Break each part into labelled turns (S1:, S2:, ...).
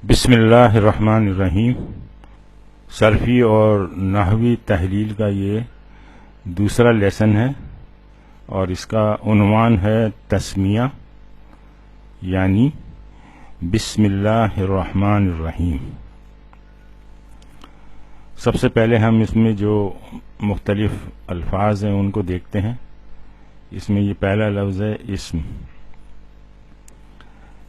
S1: بسم اللہ الرحمن الرحیم۔ صرفی اور نحوی تحلیل کا یہ دوسرا لیسن ہے اور اس کا عنوان ہے تسمیہ، یعنی بسم اللہ الرحمن الرحیم۔ سب سے پہلے ہم اس میں جو مختلف الفاظ ہیں ان کو دیکھتے ہیں۔ اس میں یہ پہلا لفظ ہے اسم۔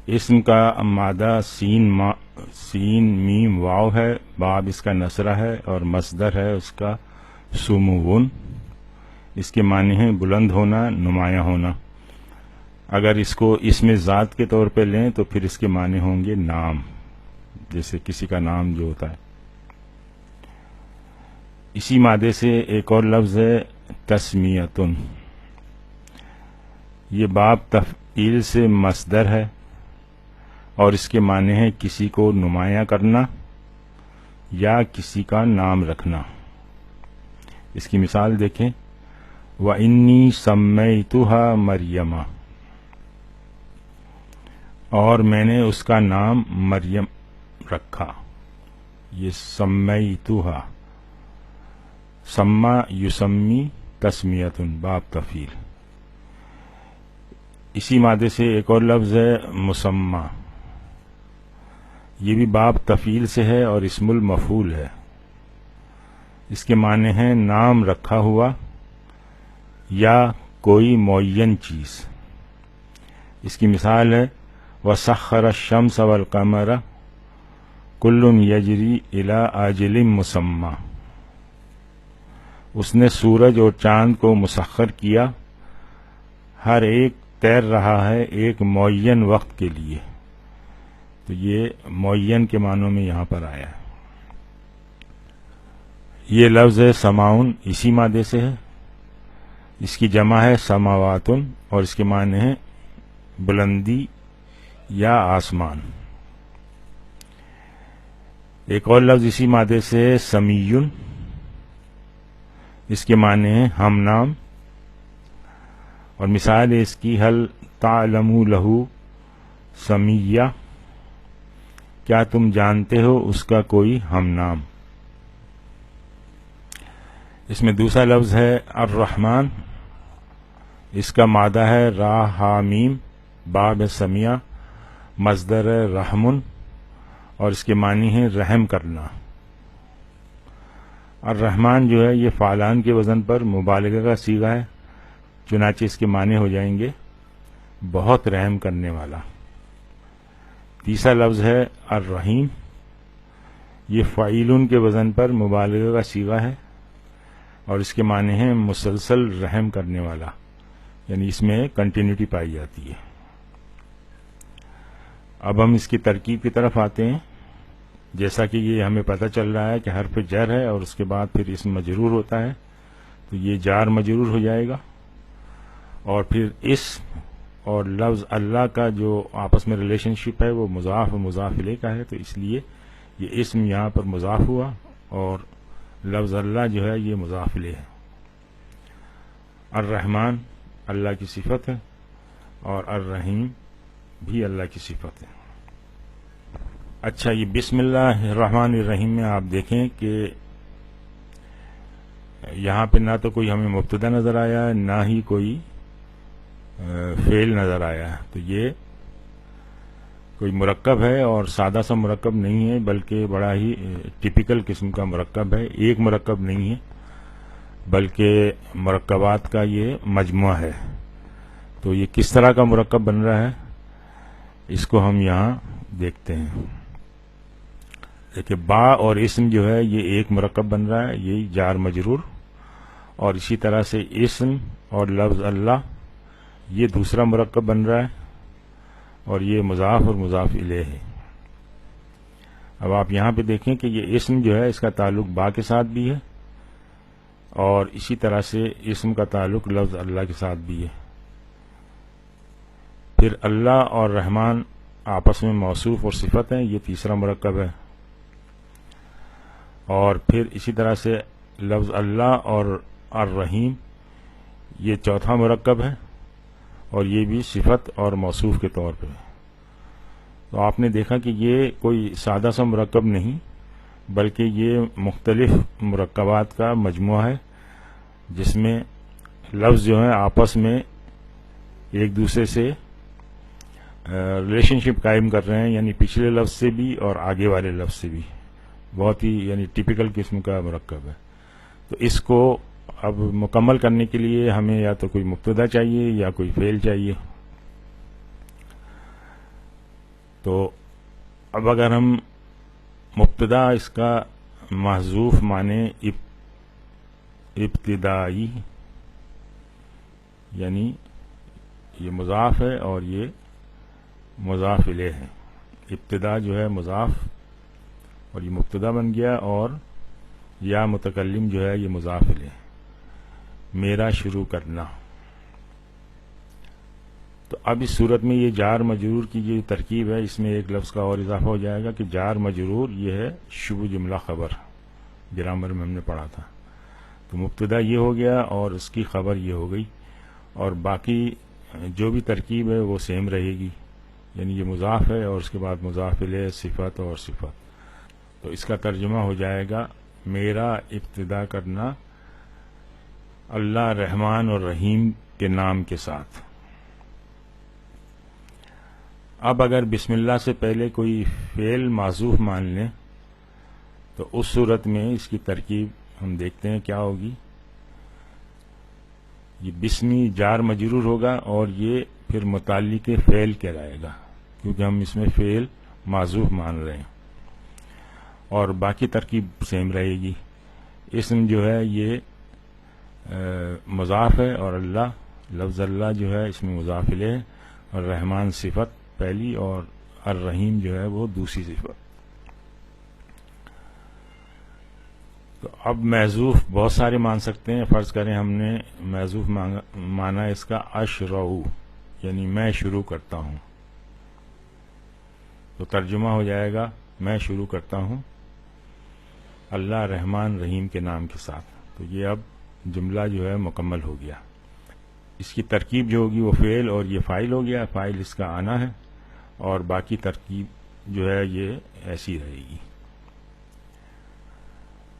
S1: اسم کا مادہ سین میم واو ہے، باب اس کا نصرہ ہے اور مصدر ہے اس کا سموون۔ اس کے معنی ہیں بلند ہونا، نمایاں ہونا۔ اگر اس کو اسم ذات کے طور پہ لیں تو پھر اس کے معنی ہوں گے نام، جیسے کسی کا نام جو ہوتا ہے۔ اسی مادے سے ایک اور لفظ ہے تسمیتن۔ یہ باب تفعیل سے مصدر ہے اور اس کے معنی ہے کسی کو نمایاں کرنا یا کسی کا نام رکھنا۔ اس کی مثال دیکھیں، وَإِنِّي سَمَّيْتُهَا مَرْيَمَ، اور میں نے اس کا نام مریم رکھا۔ یہ سمیتھا، سما یسمی تسمیتن، باب تفعیل۔ اسی مادے سے ایک اور لفظ ہے مسمى۔ یہ بھی باب تفعیل سے ہے اور اسم المفعول ہے۔ اس کے معنی ہیں نام رکھا ہوا یا کوئی معین چیز۔ اس کی مثال ہے وَسَخَّرَ الشَّمْسَ وَالْقَمَرَ كُلٌّ يَجْرِي إِلَىٰ آجِلٍ مُّسَمًّى۔ اس نے سورج اور چاند کو مسخر کیا، ہر ایک تیر رہا ہے ایک معین وقت کے لیے۔ تو یہ معین کے معنوں میں یہاں پر آیا ہے۔ یہ لفظ ہے سماؤن، اسی مادے سے ہے۔ اس کی جمع ہے سماواتن اور اس کے معنی ہے بلندی یا آسمان۔ ایک اور لفظ اسی مادے سے ہے سمیون، اس کے معنی ہے ہم نام، اور مثال ہے اس کی حل تعلموا لہ سمیہ، کیا تم جانتے ہو اس کا کوئی ہم نام۔ اس میں دوسرا لفظ ہے الرحمن۔ اس کا مادہ ہے را ہا میم، باب سمیہ، مصدر ہے رحمن اور اس کے معنی ہے رحم کرنا۔ الرحمن جو ہے یہ فعلان کے وزن پر مبالغہ کا صیغہ ہے، چنانچہ اس کے معنی ہو جائیں گے بہت رحم کرنے والا۔ تیسرا لفظ ہے الرحیم۔ یہ فعیلن کے وزن پر مبالغہ کا صیغہ ہے اور اس کے معنی ہیں مسلسل رحم کرنے والا، یعنی اس میں کنٹینیوٹی پائی جاتی ہے۔ اب ہم اس کی ترکیب کی طرف آتے ہیں۔ جیسا کہ یہ ہمیں پتہ چل رہا ہے کہ حرف جر ہے اور اس کے بعد پھر اسم مجرور ہوتا ہے، تو یہ جار مجرور ہو جائے گا، اور پھر اسم اور لفظ اللہ کا جو آپس میں ریلیشن شپ ہے وہ مضاف و مضاف الیہ کا ہے، تو اس لیے یہ اسم یہاں پر مضاف ہوا اور لفظ اللہ جو ہے یہ مضاف الیہ ہے۔ الرحمن اللہ کی صفت ہے اور الرحیم بھی اللہ کی صفت ہے۔ اچھا، یہ بسم اللہ الرحمن الرحیم میں آپ دیکھیں کہ یہاں پہ نہ تو کوئی ہمیں مبتدا نظر آیا ہے، نہ ہی کوئی فعل نظر آیا ہے۔ تو یہ کوئی مرکب ہے اور سادہ سا مرکب نہیں ہے، بلکہ بڑا ہی ٹپیکل قسم کا مرکب ہے۔ ایک مرکب نہیں ہے بلکہ مرکبات کا یہ مجموعہ ہے۔ تو یہ کس طرح کا مرکب بن رہا ہے اس کو ہم یہاں دیکھتے ہیں۔ دیکھیں، با اور اسم جو ہے یہ ایک مرکب بن رہا ہے، یہ جار مجرور، اور اسی طرح سے اسم اور لفظ اللہ یہ دوسرا مرکب بن رہا ہے اور یہ مضاف اور مضاف الیہ ہے۔ اب آپ یہاں پہ دیکھیں کہ یہ اسم جو ہے اس کا تعلق با کے ساتھ بھی ہے اور اسی طرح سے اسم کا تعلق لفظ اللہ کے ساتھ بھی ہے۔ پھر اللہ اور رحمان آپس میں موصوف اور صفت ہیں، یہ تیسرا مرکب ہے، اور پھر اسی طرح سے لفظ اللہ اور الرحیم یہ چوتھا مرکب ہے اور یہ بھی صفت اور موصوف کے طور پہ۔ تو آپ نے دیکھا کہ یہ کوئی سادہ سا مرکب نہیں، بلکہ یہ مختلف مرکبات کا مجموعہ ہے، جس میں لفظ جو ہیں آپس میں ایک دوسرے سے ریلیشن شپ قائم کر رہے ہیں، یعنی پچھلے لفظ سے بھی اور آگے والے لفظ سے بھی. بہت ہی یعنی ٹیپیکل قسم کا مرکب ہے. تو اس کو اب مکمل کرنے کے لیے ہمیں یا تو کوئی مبتدا چاہیے یا کوئی فعل چاہیے. تو اب اگر ہم مبتدا اس کا محذوف معنی ابتدائی، یعنی یہ مضاف ہے اور یہ مضاف الیہ ہے. ابتدا جو ہے مضاف اور یہ مبتدا بن گیا، اور یا متکلم جو ہے یہ مضاف الیہ، میرا شروع کرنا. تو اب اس صورت میں یہ جار مجرور کی جو ترکیب ہے، اس میں ایک لفظ کا اور اضافہ ہو جائے گا کہ جار مجرور یہ ہے شبہ جملہ خبر، گرامر میں ہم نے پڑھا تھا. تو مبتدا یہ ہو گیا اور اس کی خبر یہ ہو گئی، اور باقی جو بھی ترکیب ہے وہ سیم رہے گی، یعنی یہ مضاف ہے اور اس کے بعد مضاف الیہ، صفت اور صفت. تو اس کا ترجمہ ہو جائے گا میرا ابتدا کرنا اللہ رحمان اور رحیم کے نام کے ساتھ. اب اگر بسم اللہ سے پہلے کوئی فعل معذوف مان لیں تو اس صورت میں اس کی ترکیب ہم دیکھتے ہیں کیا ہوگی. یہ بسمی جار مجرور ہوگا اور یہ پھر متعلق فعل کہلائے گا، کیونکہ ہم اس میں فعل معذوف مان رہے ہیں، اور باقی ترکیب سیم رہے گی. اسم جو ہے یہ مضاف ہے، اور اللہ لفظ اللہ جو ہے اس میں مضاف الیہ ہے، اور رحمان صفت پہلی اور الرحیم جو ہے وہ دوسری صفت. تو اب محذوف بہت سارے مان سکتے ہیں. فرض کریں ہم نے محذوف مانا اس کا اشرعو، یعنی میں شروع کرتا ہوں. تو ترجمہ ہو جائے گا میں شروع کرتا ہوں اللہ رحمان رحیم کے نام کے ساتھ. تو یہ اب جملہ جو ہے مکمل ہو گیا. اس کی ترکیب جو ہوگی وہ فعل اور یہ فاعل ہو گیا، فاعل اس کا آنا ہے، اور باقی ترکیب جو ہے یہ ایسی رہے گی.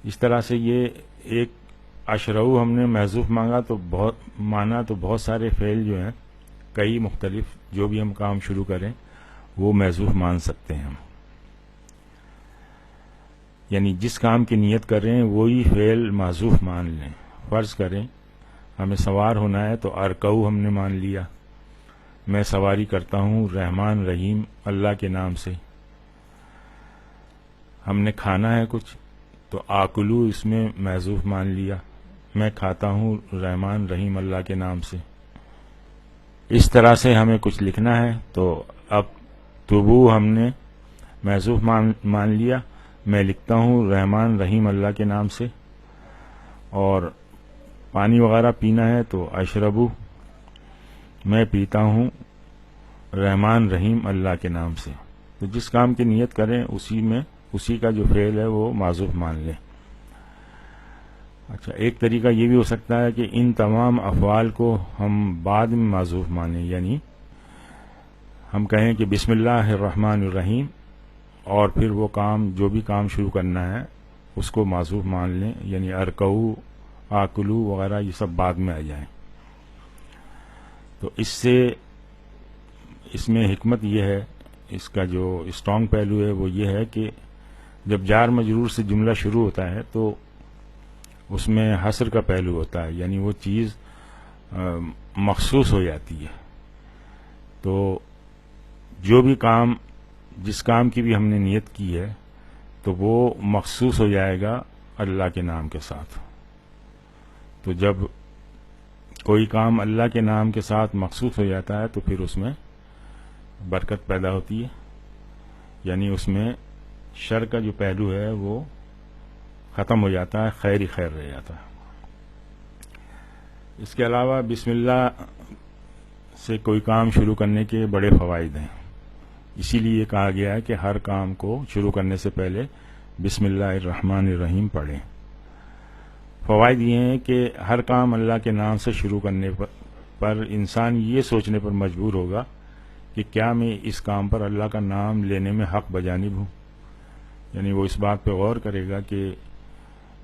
S1: اس طرح سے یہ ایک اشرعو ہم نے محذوف مانگا تو بہت سارے فعل جو ہیں، کئی مختلف جو بھی ہم کام شروع کریں وہ محذوف مان سکتے ہیں ہم. یعنی جس کام کی نیت کر رہے ہیں وہی فعل محذوف مان لیں. فرض کریں ہمیں سوار ہونا ہے تو ارکعو ہم نے مان لیا، میں سواری کرتا ہوں رحمان رحیم اللہ کے نام سے. ہم نے کھانا ہے کچھ تو آکلو اس میں محذوف مان لیا، میں کھاتا ہوں رحمان رحیم اللہ کے نام سے. اس طرح سے ہمیں کچھ لکھنا ہے تو اب طبو ہم نے محذوف مان لیا، میں لکھتا ہوں رحمان رحیم اللہ کے نام سے. اور پانی وغیرہ پینا ہے تو اشربو، میں پیتا ہوں رحمان رحیم اللہ کے نام سے. تو جس کام کی نیت کریں اسی کا جو فعل ہے وہ معذوف مان لیں. اچھا، ایک طریقہ یہ بھی ہو سکتا ہے کہ ان تمام افعال کو ہم بعد میں معذوف مانیں، یعنی ہم کہیں کہ بسم اللہ الرحمن الرحیم، اور پھر وہ کام جو بھی کام شروع کرنا ہے اس کو معذوف مان لیں، یعنی ارکعو آکلو وغیرہ یہ سب بعد میں آ جائیں. تو اس میں حکمت یہ ہے، اس کا جو اسٹرانگ پہلو ہے وہ یہ ہے کہ جب جار مجرور سے جملہ شروع ہوتا ہے تو اس میں حصر کا پہلو ہوتا ہے، یعنی وہ چیز مخصوص ہو جاتی ہے. تو جو بھی کام جس کام کی بھی ہم نے نیت کی ہے تو وہ مخصوص ہو جائے گا اللہ کے نام کے ساتھ. تو جب کوئی کام اللہ کے نام کے ساتھ مخصوص ہو جاتا ہے تو پھر اس میں برکت پیدا ہوتی ہے، یعنی اس میں شر کا جو پہلو ہے وہ ختم ہو جاتا ہے، خیر ہی خیر رہ جاتا ہے. اس کے علاوہ بسم اللہ سے کوئی کام شروع کرنے کے بڑے فوائد ہیں. اسی لیے کہا گیا ہے کہ ہر کام کو شروع کرنے سے پہلے بسم اللہ الرحمن الرحیم پڑھیں. فوائد یہ ہیں کہ ہر کام اللہ کے نام سے شروع کرنے پر انسان یہ سوچنے پر مجبور ہوگا کہ کیا میں اس کام پر اللہ کا نام لینے میں حق بجانب ہوں، یعنی وہ اس بات پہ غور کرے گا کہ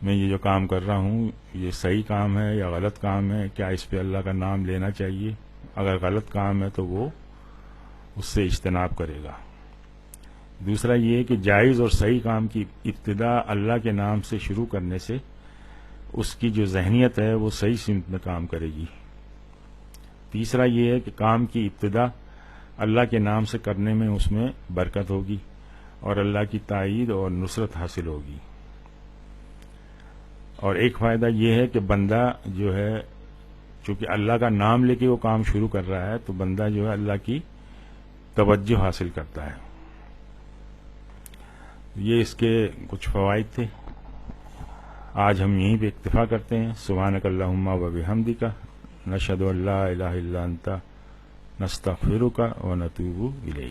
S1: میں یہ جو کام کر رہا ہوں یہ صحیح کام ہے یا غلط کام ہے، کیا اس پہ اللہ کا نام لینا چاہیے، اگر غلط کام ہے تو وہ اس سے اجتناب کرے گا۔ دوسرا یہ کہ جائز اور صحیح کام کی ابتدا اللہ کے نام سے شروع کرنے سے اس کی جو ذہنیت ہے وہ صحیح سمت میں کام کرے گی۔ تیسرا یہ ہے کہ کام کی ابتدا اللہ کے نام سے کرنے میں اس میں برکت ہوگی اور اللہ کی تائید اور نصرت حاصل ہوگی۔ اور ایک فائدہ یہ ہے کہ بندہ جو ہے چونکہ اللہ کا نام لے کے وہ کام شروع کر رہا ہے تو بندہ جو ہے اللہ کی توجہ حاصل کرتا ہے۔ یہ اس کے کچھ فوائد تھے۔ آج ہم یہیں پہ اکتفا کرتے ہیں۔ سبحانک اللہم و بحمدک، نشہد ان لا الہ الا انت، نستغفرک و نتوب الیک۔